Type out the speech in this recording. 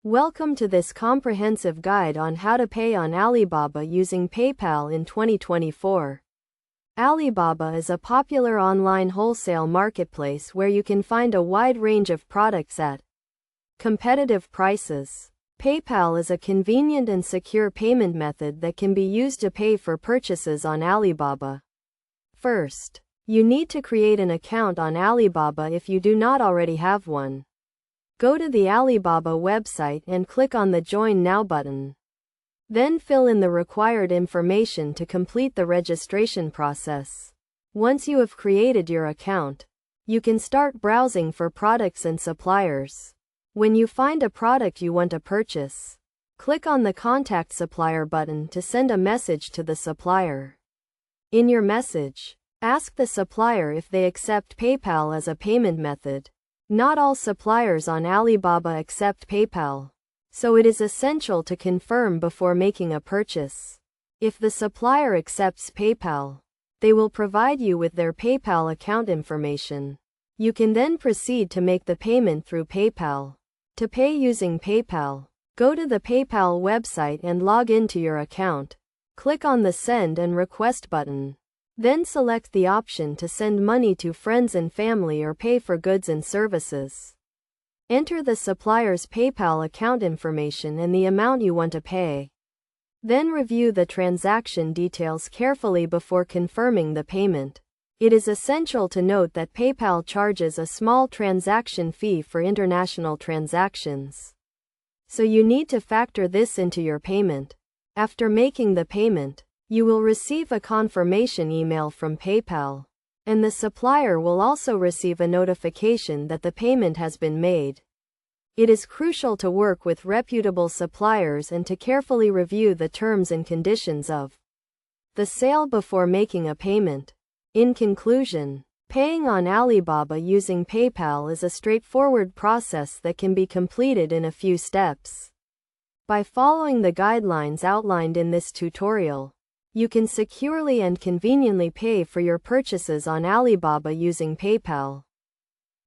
Welcome to this comprehensive guide on how to pay on Alibaba using PayPal in 2024. Alibaba is a popular online wholesale marketplace where you can find a wide range of products at competitive prices. PayPal is a convenient and secure payment method that can be used to pay for purchases on Alibaba. First, you need to create an account on Alibaba if you do not already have one. Go to the Alibaba website and click on the Join Now button. Then fill in the required information to complete the registration process. Once you have created your account, you can start browsing for products and suppliers. When you find a product you want to purchase, click on the Contact Supplier button to send a message to the supplier. In your message, ask the supplier if they accept PayPal as a payment method. Not all suppliers on Alibaba accept PayPal, so it is essential to confirm before making a purchase. If the supplier accepts PayPal, they will provide you with their PayPal account information. You can then proceed to make the payment through PayPal. To pay using PayPal, go to the PayPal website and log into your account. Click on the Send and Request button. Then select the option to send money to friends and family or pay for goods and services. Enter the supplier's PayPal account information and the amount you want to pay. Then review the transaction details carefully before confirming the payment. It is essential to note that PayPal charges a small transaction fee for international transactions, so you need to factor this into your payment. After making the payment, you will receive a confirmation email from PayPal, and the supplier will also receive a notification that the payment has been made. It is crucial to work with reputable suppliers and to carefully review the terms and conditions of the sale before making a payment. In conclusion, paying on Alibaba using PayPal is a straightforward process that can be completed in a few steps. By following the guidelines outlined in this tutorial, you can securely and conveniently pay for your purchases on Alibaba using PayPal.